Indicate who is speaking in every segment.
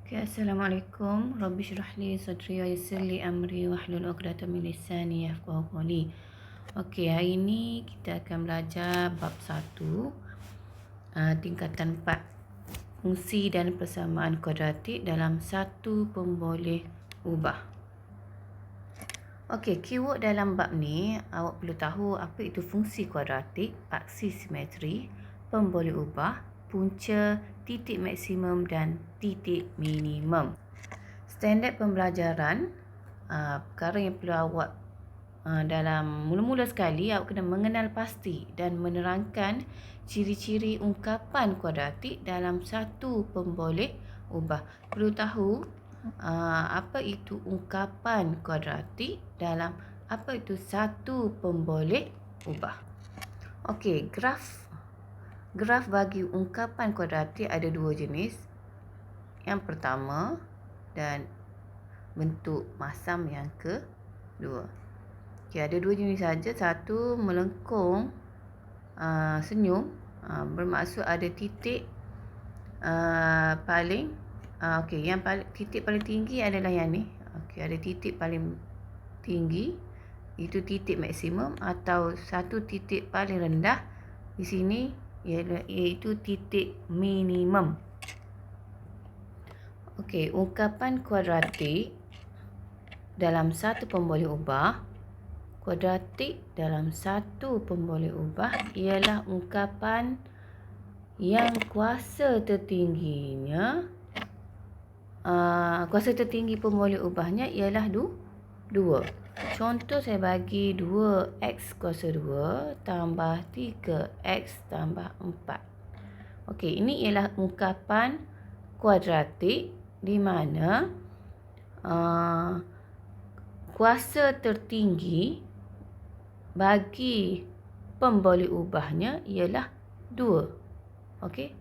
Speaker 1: Okay, Assalamualaikum. Rabbi syrah li sadri wa yassir li amri wahlul 'uqdatam min lisani yafqahu qawli. Okey, hari ini kita akan belajar bab 1, tingkatan 4, fungsi dan persamaan kuadratik dalam satu pemboleh ubah. Okey, keyword dalam bab ni awak perlu tahu apa itu fungsi kuadratik, aksi simetri, pemboleh ubah, punca, titik maksimum dan titik minimum. Standard pembelajaran, perkara yang perlu awak dalam mula-mula sekali, awak kena mengenal pasti dan menerangkan ciri-ciri ungkapan kuadratik dalam satu pemboleh ubah. Perlu tahu apa itu ungkapan kuadratik dalam apa itu satu pemboleh ubah. Okey, graf bagi ungkapan kuadratik ada dua jenis. Yang pertama dan bentuk masam yang kedua. Okey, ada dua jenis saja. Satu melengkung senyum, bermaksud ada titik paling yang titik paling tinggi adalah yang ni. Okey, ada titik paling tinggi, itu titik maksimum, atau satu titik paling rendah di sini iaitu titik minimum. Okey, ungkapan kuadratik dalam satu pemboleh ubah. Kuadratik dalam satu pemboleh ubah ialah ungkapan yang kuasa tertingginya, kuasa tertinggi pemboleh ubahnya ialah 2. Contoh saya bagi 2x kuasa 2 tambah 3x tambah 4. Okey, ini ialah ungkapan kuadratik di mana kuasa tertinggi bagi pemboleh ubahnya ialah 2. Okey.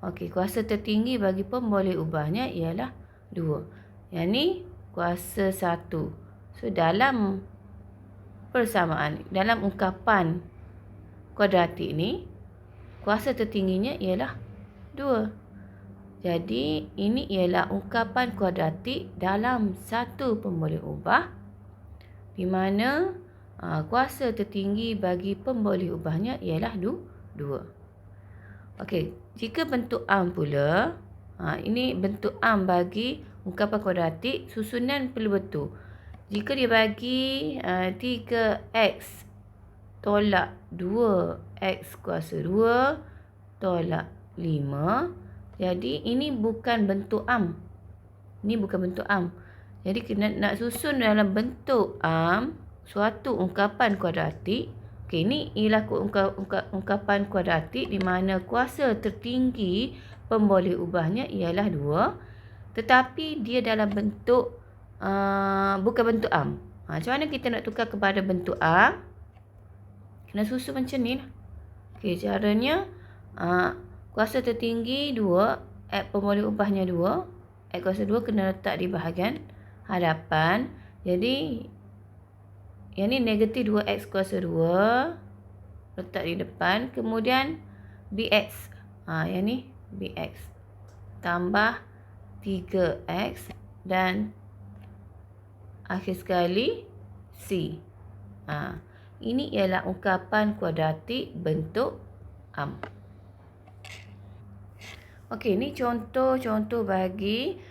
Speaker 1: Okey, kuasa tertinggi bagi pemboleh ubahnya ialah 2. Yang ni kuasa 1. So dalam persamaan, dalam ungkapan kuadratik ni, kuasa tertingginya ialah 2. Jadi ini ialah ungkapan kuadratik dalam satu pemboleh ubah di mana kuasa tertinggi bagi pemboleh ubahnya ialah 2. Okey, jika bentuk am pula, ini bentuk am bagi ungkapan kuadratik, susunan perlu betul. Jika dia bagi 3x tolak 2x kuasa 2 tolak 5, jadi ini bukan bentuk am. Ini bukan bentuk am. Jadi kena nak susun dalam bentuk am suatu ungkapan kuadratik. Okey, ini ialah ungkapan kuadratik di mana kuasa tertinggi pemboleh ubahnya ialah 2, tetapi dia dalam bentuk bukan bentuk am. Macam mana kita nak tukar kepada bentuk am? Kena susun macam ni lah. Okey, caranya kuasa tertinggi 2, pemboleh ubahnya 2, kuasa 2 kena letak di bahagian hadapan. Jadi yang ni negatif 2x kuasa 2 letak di depan. Kemudian bx, yang ni bx tambah 3x dan akhir sekali c. Ini ialah ungkapan kuadratik bentuk am. Okey, ni contoh-contoh bagi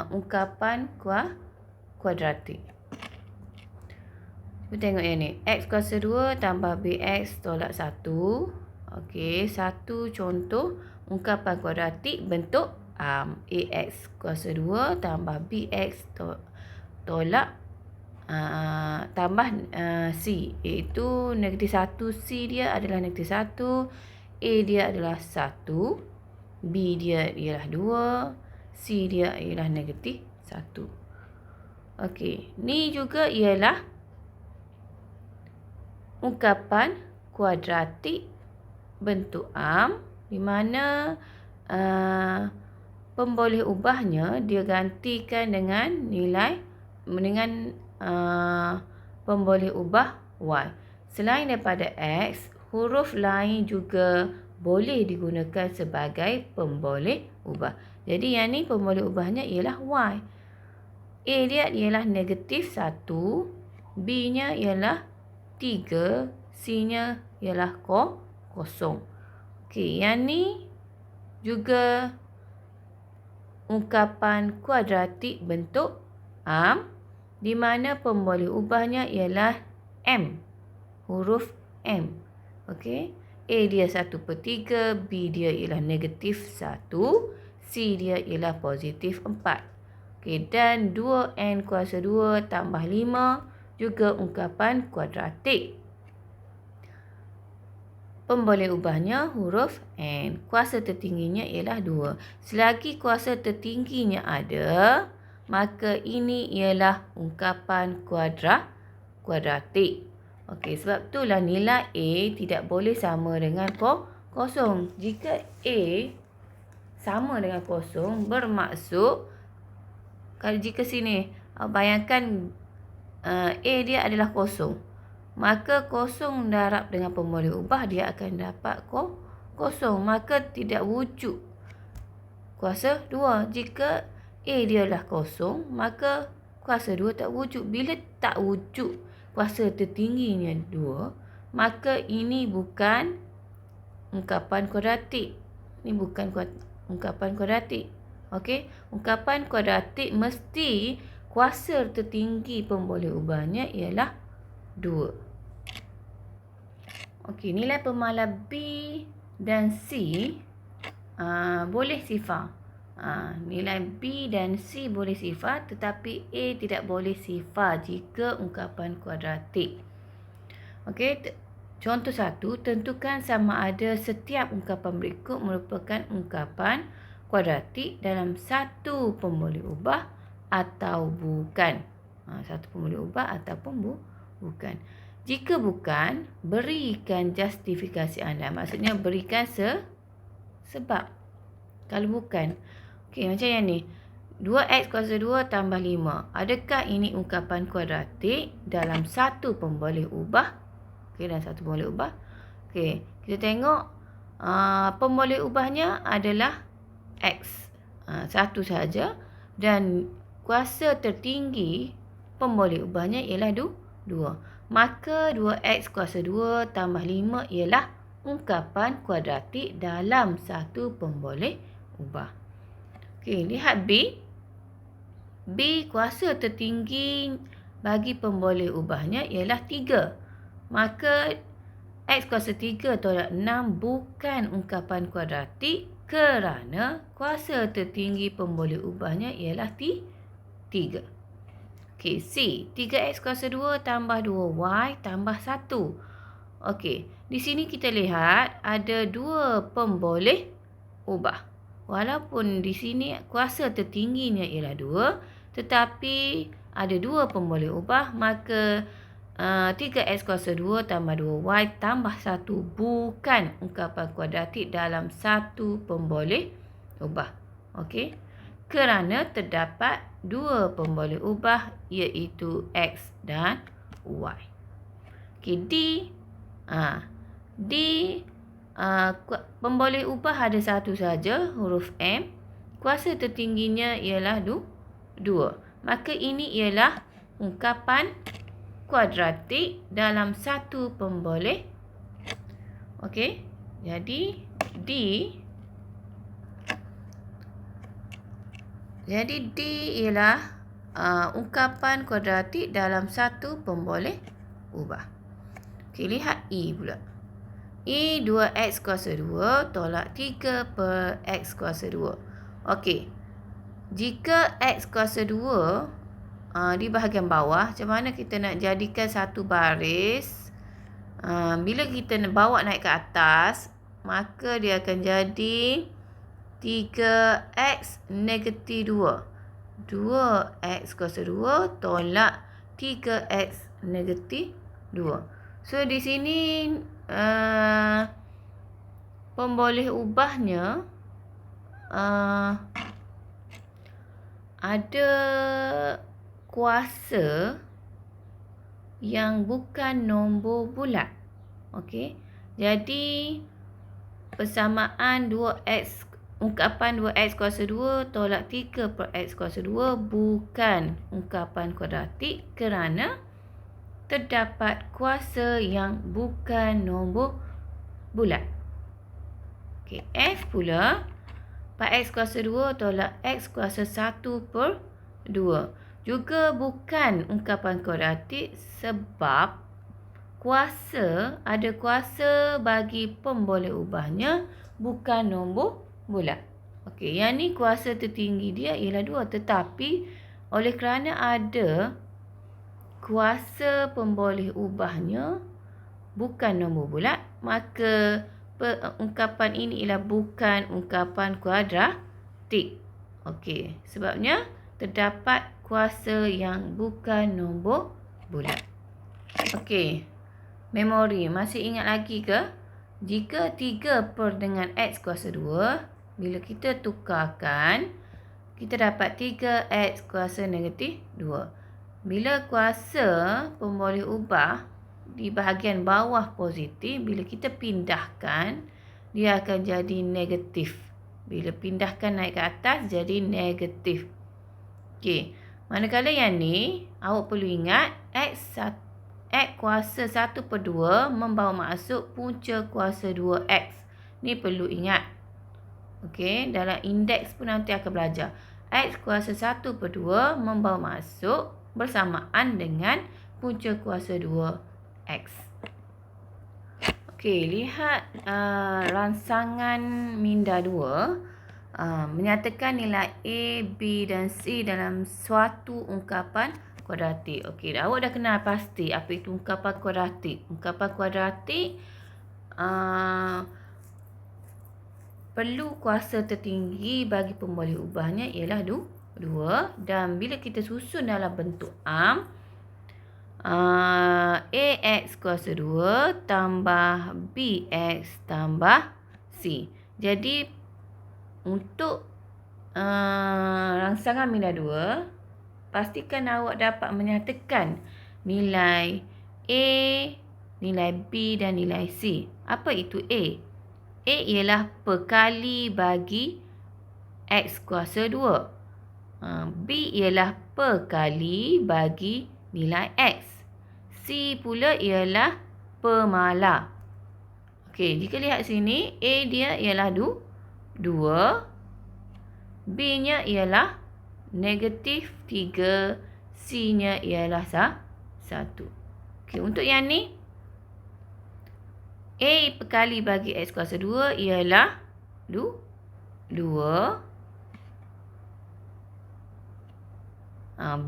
Speaker 1: ungkapan kuadratik. Kita tengok yang ni. X kuasa 2 tambah bx tolak 1. Okey, satu contoh ungkapan kuadratik bentuk am. Ax kuasa 2 tambah bx tolak tambah c, iaitu negatif 1. C dia adalah negatif 1, A dia adalah 1, B dia ialah 2, C dia ialah negatif 1. Okey, ni juga ialah ungkapan kuadratik bentuk am di mana pemboleh ubahnya dia gantikan dengan pemboleh ubah y. Selain daripada x, huruf lain juga boleh digunakan sebagai pemboleh ubah. Jadi yang ni pemboleh ubahnya ialah Y. A dia ialah negatif 1, B nya ialah 3, C nya ialah kosong. Okey, yang ni juga ungkapan kuadratik bentuk am, di mana pemboleh ubahnya ialah M, huruf M. Okey, A dia 1/3, B dia ialah negatif 1, C dia ialah positif 4. Okey, dan 2n kuasa 2 tambah 5 juga ungkapan kuadratik. Pemboleh ubahnya huruf N. Kuasa tertingginya ialah 2. Selagi kuasa tertingginya ada, maka ini ialah ungkapan kuadratik. Okey, sebab itulah nilai A tidak boleh sama dengan kosong. Jika A sama dengan kosong, bermaksud kalau jika sini bayangkan A dia adalah kosong, maka kosong darab dengan pemboleh ubah dia akan dapat kosong, maka tidak wujud kuasa 2. Jika A dia adalah kosong, maka kuasa 2 tak wujud. Bila tak wujud kuasa tertingginya 2, maka ini bukan ungkapan kuadratik. Ini bukan ungkapan kuadratik. Okey, ungkapan kuadratik mesti kuasa tertinggi pemboleh ubahnya ialah 2. Okey, nilai pemalas B dan C boleh sifar. Nilai B dan C boleh sifar, tetapi A tidak boleh sifar jika ungkapan kuadratik. Okey, contoh 1, tentukan sama ada setiap ungkapan berikut merupakan ungkapan kuadratik dalam satu pemboleh ubah atau bukan. Satu pemboleh ubah ataupun bukan. Jika bukan, berikan justifikasi anda. Maksudnya berikan sebab. Kalau bukan, okey, macam yang ni. 2x kuasa 2 tambah 5. Adakah ini ungkapan kuadratik dalam satu pemboleh ubah? Okey, dalam satu pemboleh ubah. Okey, kita tengok pemboleh ubahnya adalah X. Satu saja. Dan kuasa tertinggi pemboleh ubahnya ialah 2. Maka 2x kuasa 2 tambah 5 ialah ungkapan kuadratik dalam satu pemboleh ubah. Okey, lihat B. B kuasa tertinggi bagi pemboleh ubahnya ialah 3. Maka x kuasa 3 tolak 6 bukan ungkapan kuadratik kerana kuasa tertinggi pemboleh ubahnya ialah 3. Okey, C. 3x kuasa 2 tambah 2y tambah 1. Okey, di sini kita lihat ada 2 pemboleh ubah. Walaupun di sini kuasa tertingginya ialah 2, tetapi ada 2 pemboleh ubah, maka 3x kuasa 2 tambah 2y tambah 1 bukan ungkapan kuadratik dalam satu pemboleh ubah. Okey, kerana terdapat 2 pemboleh ubah iaitu x dan y. Okey, D pemboleh ubah ada satu saja, huruf M. Kuasa tertingginya ialah 2. Maka ini ialah ungkapan kuadratik dalam satu pemboleh. Okey, jadi D ialah ungkapan kuadratik dalam satu pemboleh ubah. Okey, lihat E pula. E 2x kuasa 2 tolak 3 per x kuasa 2. Okey, jika x kuasa 2 di bahagian bawah, macam mana kita nak jadikan satu baris? Bila kita bawa naik ke atas, maka dia akan jadi 3x negatif 2. 2x kuasa 2 tolak 3x negatif 2. So, di sini pemboleh ubahnya ada kuasa yang bukan nombor bulat. Okey, jadi persamaan 2x, ungkapan 2x kuasa 2 tolak 3 per x kuasa 2 bukan ungkapan kuadratik kerana terdapat kuasa yang bukan nombor bulat. Okey, F pula 4x kuasa 2 tolak x kuasa 1 per 2 juga bukan ungkapan kuadratik sebab ada kuasa bagi pemboleh ubahnya bukan nombor bulat. Okey, yang ni kuasa tertinggi dia ialah 2, tetapi oleh kerana ada kuasa pemboleh ubahnya bukan nombor bulat, maka ungkapan ini ialah bukan ungkapan kuadratik. Okey, sebabnya terdapat kuasa yang bukan nombor bulat. Okey, memori. Masih ingat lagi ke? Jika 3 per dengan x kuasa 2, bila kita tukarkan, kita dapat 3x kuasa negatif 2. Bila kuasa pemboleh ubah di bahagian bawah positif, bila kita pindahkan, dia akan jadi negatif. Bila pindahkan naik ke atas, jadi negatif. Okey, manakala yang ni, awak perlu ingat, x kuasa 1 per 2 membawa masuk punca kuasa 2x. Ni perlu ingat. Okey, dalam indeks pun nanti akan belajar. X kuasa 1 per 2 membawa masuk bersamaan dengan punca kuasa 2x. Okey, lihat rangsangan minda 2. Menyatakan nilai A, B dan C dalam suatu ungkapan kuadratik. Okey, awak dah kenal pasti apa itu ungkapan kuadratik. Ungkapan kuadratik perlu kuasa tertinggi bagi pemboleh ubahnya ialah 2. Dan bila kita susun dalam bentuk AX kuasa 2 tambah BX tambah C. Jadi untuk rangsangan minda 2, pastikan awak dapat menyatakan nilai A, nilai B dan nilai C. Apa itu A? A ialah perkali bagi X kuasa 2. B ialah perkali bagi nilai X. C pula ialah pemala. Okey, jika lihat sini, A dia ialah 2. B-nya ialah negatif 3. C-nya ialah 1. Okey, untuk yang ni, A perkali bagi X kuasa 2 ialah 2.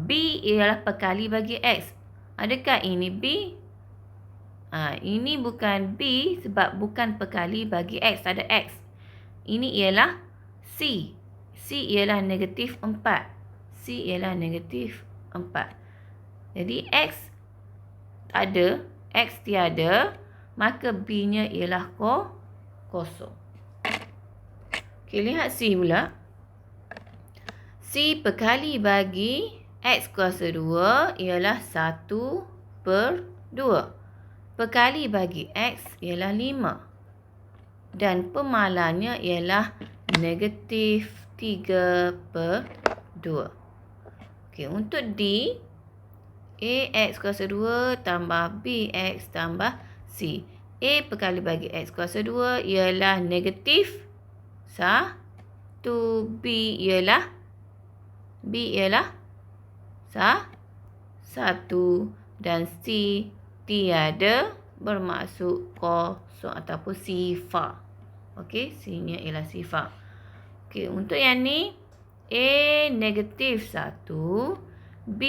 Speaker 1: B ialah perkali bagi X. Adakah ini B? Ini bukan B sebab bukan perkali bagi X. Ada X. Ini ialah C. C ialah negatif 4. C ialah negatif 4. Jadi X ada, X tiada, maka B-nya ialah kosong. Okey, lihat C pula. C perkali bagi X kuasa 2 ialah 1 per 2. Perkali bagi X ialah 5. Dan pemalanya ialah negatif 3 per 2. Okey, untuk D, AX kuasa 2 tambah BX tambah C. A perkali bagi X kuasa 2 ialah negatif 1. B ialah 1 dan C tiada, bermaksud kosong ataupun sifar. Okey, C-nya ialah sifar. Okey, untuk yang ni, A negatif 1, B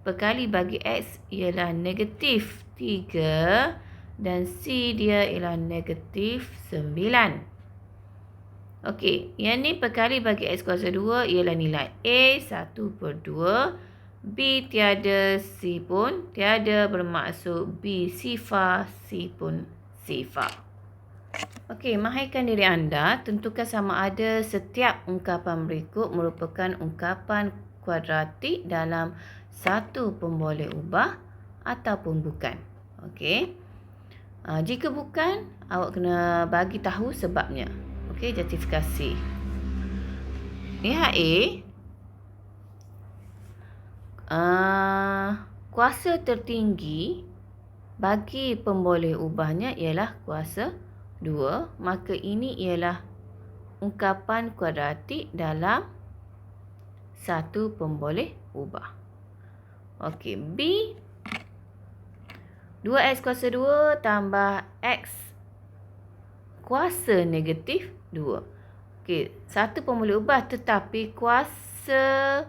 Speaker 1: perkali bagi X ialah negatif 3 dan C dia ialah negatif 9. Okey, yang ni perkali bagi X kuasa 2 ialah nilai A 1 per 2. B tiada, C pun tiada, bermaksud B sifar, C pun sifar. Okey, mahirkan diri anda, tentukan sama ada setiap ungkapan berikut merupakan ungkapan kuadratik dalam satu pemboleh ubah ataupun bukan. Okey. Jika bukan, awak kena bagi tahu sebabnya. Okey, justifikasi. Lihat kuasa tertinggi bagi pemboleh ubahnya ialah kuasa 2. Maka ini ialah ungkapan kuadratik dalam satu pemboleh ubah. Okey, B. 2x kuasa 2 tambah x kuasa negatif 2. Okey, satu pemboleh ubah tetapi kuasa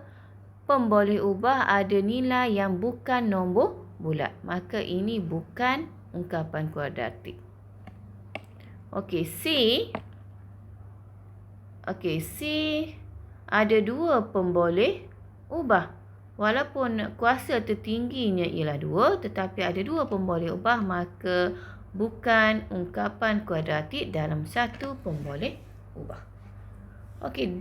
Speaker 1: pemboleh ubah ada nilai yang bukan nombor bulat. Maka ini bukan ungkapan kuadratik. Okey, C ada 2 pemboleh ubah. Walaupun kuasa tertingginya ialah 2, tetapi ada 2 pemboleh ubah, maka bukan ungkapan kuadratik dalam satu pemboleh ubah. Okey,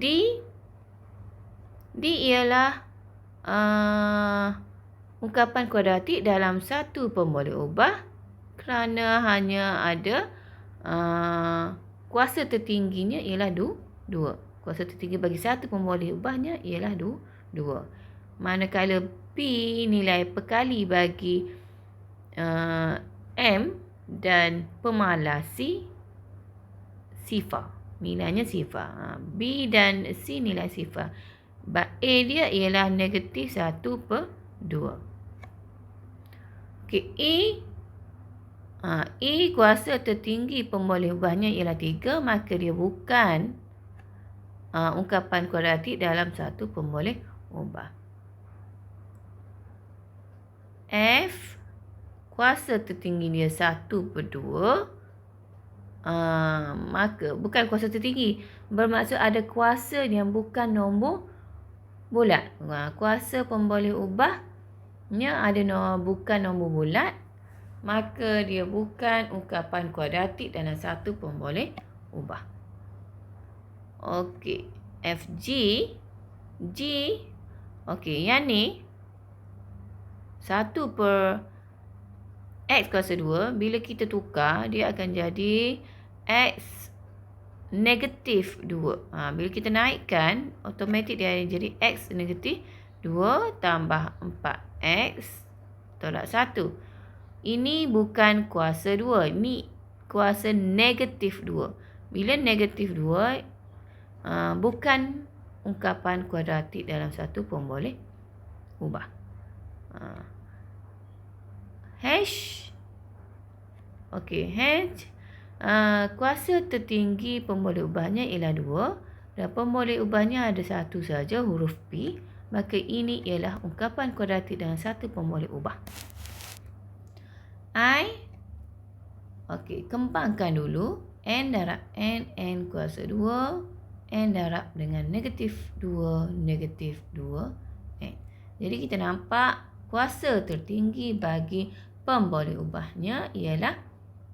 Speaker 1: D ialah ungkapan kuadratik dalam satu pemboleh ubah kerana hanya ada kuasa tertingginya ialah 2. Kuasa tertinggi bagi satu pemboleh ubahnya ialah 2. Manakala P nilai perkali bagi M dan pemalas C, sifar. Nilainya sifar. B dan C nilai sifar. A dia ialah negatif 1/2. Okey, E kuasa tertinggi pemboleh ubahnya ialah 3, maka dia bukan ungkapan kuadratik dalam satu pemboleh ubah. F kuasa tertinggi dia 1/2. Maka bukan kuasa tertinggi, bermaksud ada kuasa yang bukan nombor bulat. Kuasa pemboleh ubahnya ada bukan nombor bulat, maka dia bukan ungkapan kuadratik dalam satu pemboleh ubah. Okey, G. Okey, yang ni 1/x kuasa 2, bila kita tukar, dia akan jadi x negatif 2. Bila kita naikkan, automatik dia jadi x negatif 2 tambah 4x tolak 1. Ini bukan kuasa 2, ini kuasa negatif 2. Bila negatif 2, bukan ungkapan kuadratik dalam satu pemboleh ubah. H. Okey, H. Kuasa tertinggi pemboleh ubahnya ialah 2 dan pemboleh ubahnya ada satu saja, huruf P. Maka ini ialah ungkapan kuadratik dalam satu pemboleh ubah. I. Okey, kembangkan dulu. N darab N kuasa 2. N darab dengan negatif 2 N. Jadi kita nampak kuasa tertinggi bagi pemboleh ubahnya ialah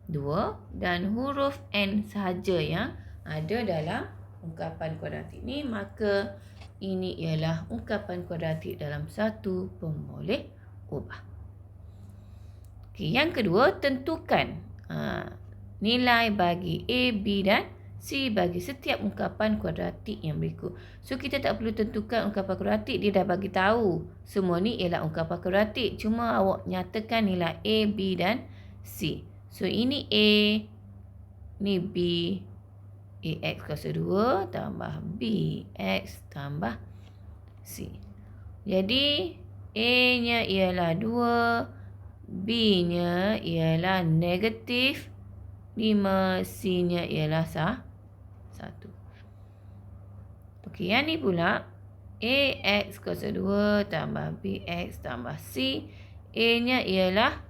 Speaker 1: 2 dan huruf N sahaja yang ada dalam ungkapan kuadratik ni, maka ini ialah ungkapan kuadratik dalam satu pemboleh ubah. Okey, yang kedua, tentukan nilai bagi A, B dan C bagi setiap ungkapan kuadratik yang berikut. So, kita tak perlu tentukan ungkapan kuadratik. Dia dah bagi tahu semua ni ialah ungkapan kuadratik. Cuma awak nyatakan nilai A, B dan C. So, ini A, ni B. AX kuasa 2 tambah B, X tambah C. Jadi, A-nya ialah 2. B-nya ialah negatif 5. C-nya ialah 1. Okey, yang ni pula AX kuasa 2 tambah BX tambah C. A-nya ialah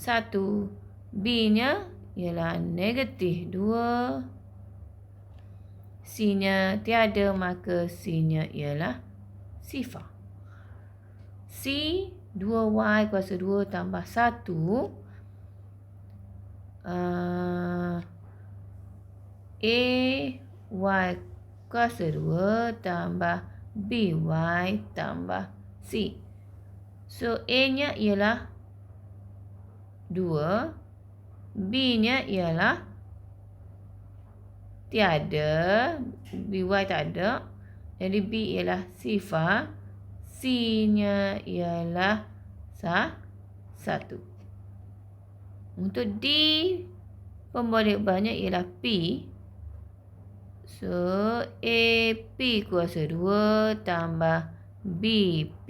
Speaker 1: 1. B-nya ialah negatif 2. C-nya tiada, maka C-nya ialah sifar. C, 2Y kuasa 2 tambah 1. A Y kuasa 2 tambah BY tambah C. So, A-nya ialah 2. B-nya ialah tiada. BY tak ada. Jadi B ialah sifar. C-nya ialah 1. Untuk D, pemboleh ubahnya ialah P. So, A P kuasa 2 tambah B P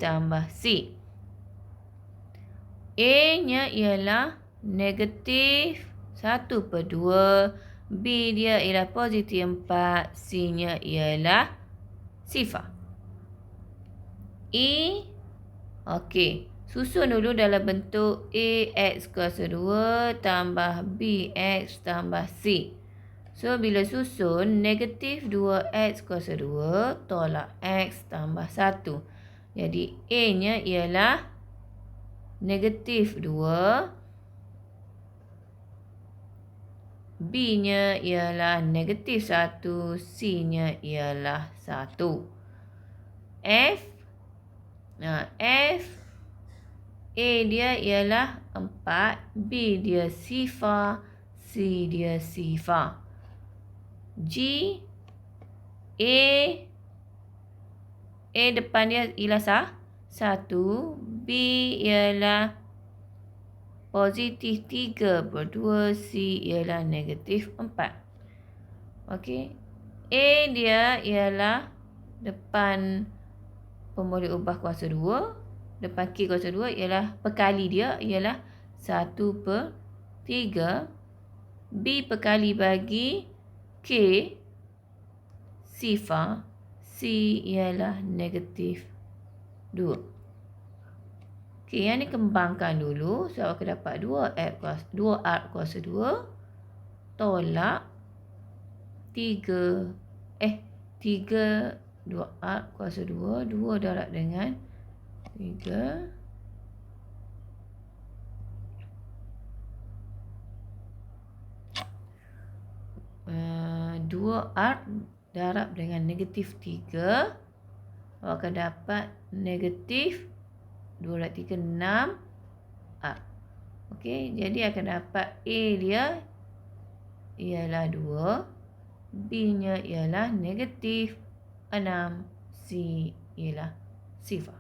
Speaker 1: tambah C. A-nya ialah negatif 1/2. B dia ialah positif 4. C-nya ialah sifar. E, okey. Susun dulu dalam bentuk AX kuasa 2 tambah BX tambah C. So, bila susun, negatif 2X kuasa 2 tolak X tambah 1. Jadi, A-nya ialah negatif 2. B-nya ialah negatif 1. C-nya ialah 1. F. F. A dia ialah 4. B dia sifar. C dia sifar. G. A depan dia ialah 1. B ialah positif 3/2. C ialah negatif 4. Okey. A dia ialah depan pemboleh ubah kuasa 2. Depan K kuasa 2 ialah perkali dia ialah 1/3. B perkali bagi K sifar. C ialah negatif 2. Okey, yang ni kembangkan dulu. So, aku dapat 2R kuasa 2 tolak 3. 2R kuasa 2. 2 darab dengan 3. 2R darab dengan negatif 3. Awak akan dapat negatif 2 darab 3, 6R. Okey, jadi akan dapat A dia ialah 2. B-nya ialah negatif 6. C ialah sifar.